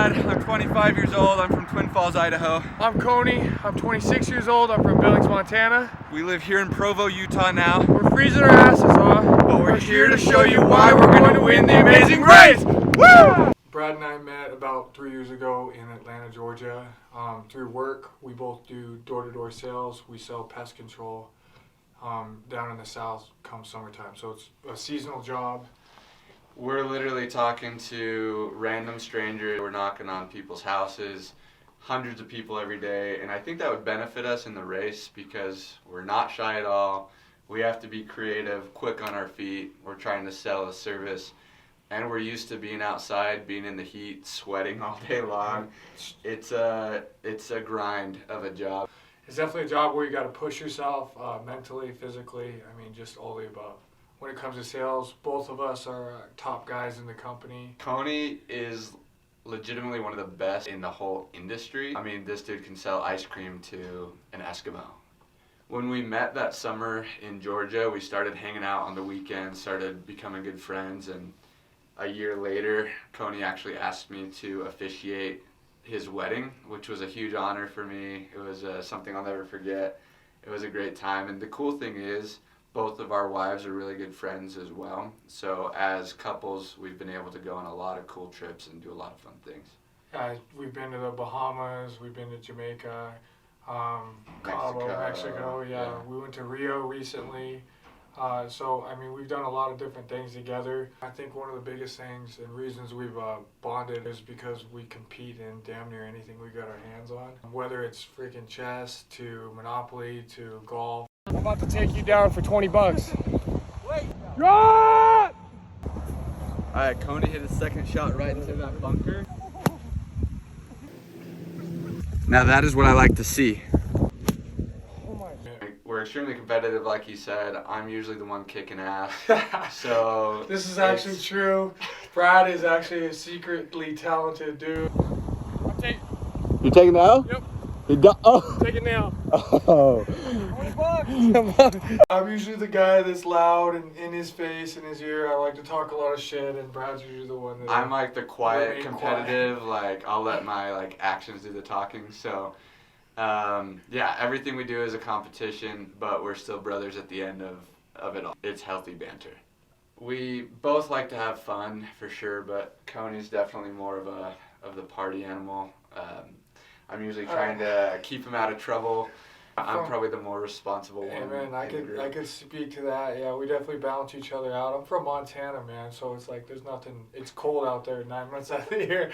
Brad. I'm 25 years old. I'm from Twin Falls, Idaho. I'm Koni. I'm 26 years old. I'm from Billings, Montana. We live here in Provo, Utah now. We're freezing our asses off, but we're here to show you why we're going to win the amazing race! Woo! Brad and I met about 3 years ago in Atlanta, Georgia. Through work, we both do door-to-door sales. We sell pest control down in the south come summertime. So it's a seasonal job. We're literally talking to random strangers. We're knocking on people's houses, hundreds of people every day, and I think that would benefit us in the race because we're not shy at all. We have to be creative, quick on our feet. We're trying to sell a service, and we're used to being outside, being in the heat, sweating all day long. It's a grind of a job. It's definitely a job where you got to push yourself mentally, physically. I mean, just all the above. When it comes to sales, both of us are top guys in the company. Koni is legitimately one of the best in the whole industry. I mean, this dude can sell ice cream to an Eskimo. When we met that summer in Georgia, we started hanging out on the weekends, started becoming good friends, and a year later, Koni actually asked me to officiate his wedding, which was a huge honor for me. It was something I'll never forget. It was a great time, and the cool thing is, both of our wives are really good friends as well. So as couples, we've been able to go on a lot of cool trips and do a lot of fun things. We've been to the Bahamas, we've been to Jamaica, Mexico. Yeah. We went to Rio recently. So, I mean, we've done a lot of different things together. I think one of the biggest things and reasons we've bonded is because we compete in damn near anything we got our hands on. Whether it's freaking chess, to Monopoly, to golf. I'm about to take you down for 20 bucks. Wait! Yeah! Alright, Koni hit his second shot right into that bunker. Now that is what I like to see. We're extremely competitive, like you said. I'm usually the one kicking ass. So this is actually true. Brad is actually a secretly talented dude. You taking now? Yep. Oh. Take it now. Oh. 20 bucks. I'm usually the guy that's loud and in his face, in his ear. I like to talk a lot of shit, and Brad's usually the one that I'm like the quiet, competitive. Like I'll let my actions do the talking. So. Yeah, everything we do is a competition, but we're still brothers at the end of it all. It's healthy banter. We both like to have fun, for sure, but Koni's definitely more of the party animal. I'm usually trying to keep him out of trouble. I'm probably the more responsible one. Hey man, I could speak to that. Yeah, we definitely balance each other out. I'm from Montana, man, so it's like there's nothing. It's cold out there 9 months out of the year.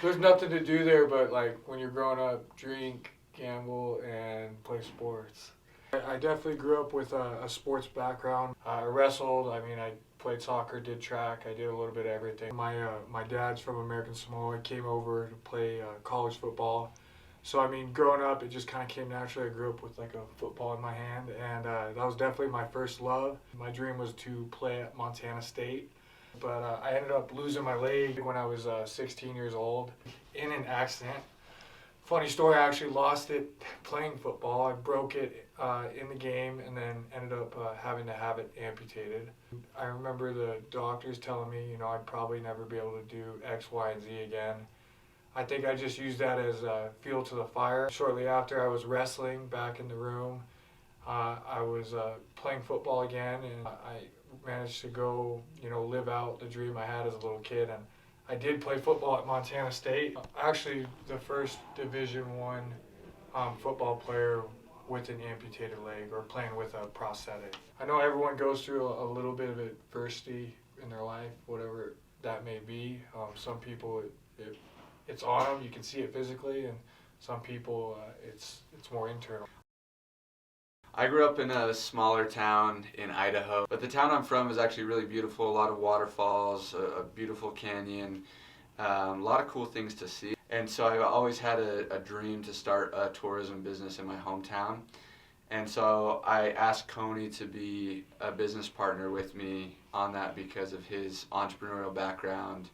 There's nothing to do there, but like when you're growing up, drink, gamble, and play sports. I definitely grew up with a sports background. I wrestled. I mean, I played soccer, did track. I did a little bit of everything. My dad's from American Samoa. He came over to play college football. So, I mean, growing up, it just kind of came naturally. I grew up with like a football in my hand, and that was definitely my first love. My dream was to play at Montana State, but I ended up losing my leg when I was 16 years old in an accident. Funny story, I actually lost it playing football. I broke it in the game and then ended up having to have it amputated. I remember the doctors telling me, I'd probably never be able to do X, Y, and Z again. I think I just used that as fuel to the fire. Shortly after, I was wrestling back in the room. I was playing football again, and I managed to go, live out the dream I had as a little kid. And I did play football at Montana State. Actually, the first Division I football player with an amputated leg or playing with a prosthetic. I know everyone goes through a little bit of adversity in their life, whatever that may be. Some people, it's on them, you can see it physically, and some people, it's more internal. I grew up in a smaller town in Idaho, but the town I'm from is actually really beautiful. A lot of waterfalls, a beautiful canyon, a lot of cool things to see. And so I always had a dream to start a tourism business in my hometown. And so I asked Koni to be a business partner with me on that because of his entrepreneurial background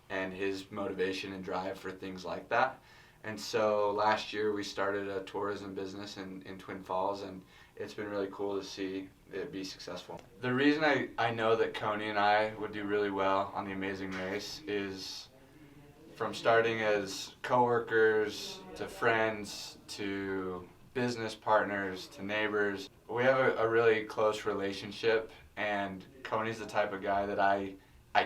and his motivation and drive for things like that. And so last year we started a tourism business in Twin Falls, and it's been really cool to see it be successful. The reason I know that Koni and I would do really well on the Amazing Race is from starting as coworkers to friends to business partners to neighbors. We have a really close relationship, and Koni's the type of guy that I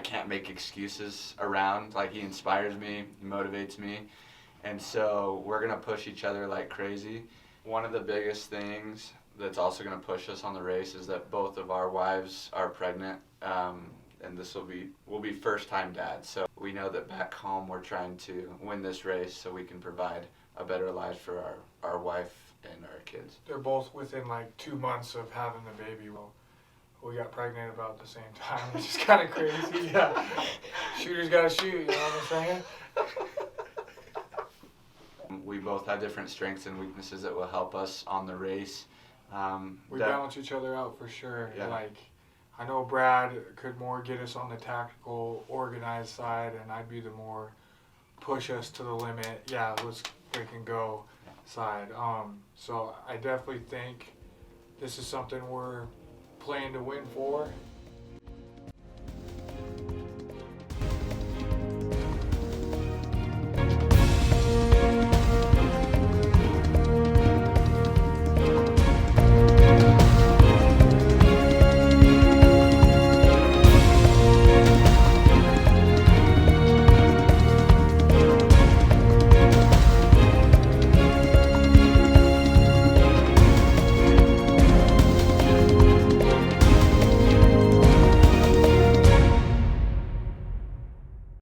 can't make excuses around. Like, he inspires me, he motivates me, and so we're gonna push each other like crazy. One of the biggest things that's also gonna push us on the race is that both of our wives are pregnant, and we'll be first-time dads. So we know that back home we're trying to win this race so we can provide a better life for our wife and our kids. They're both within like 2 months of having the baby. Well, we got pregnant about the same time, which is kind of crazy. Yeah, shooters gotta shoot. You know what I'm saying? We both have different strengths and weaknesses that will help us on the race. We balance each other out for sure. Yeah. Like, I know Brad could more get us on the tactical, organized side, and I'd be the more push us to the limit. Yeah, let's freaking go side. So I definitely think this is something we're playing to win for,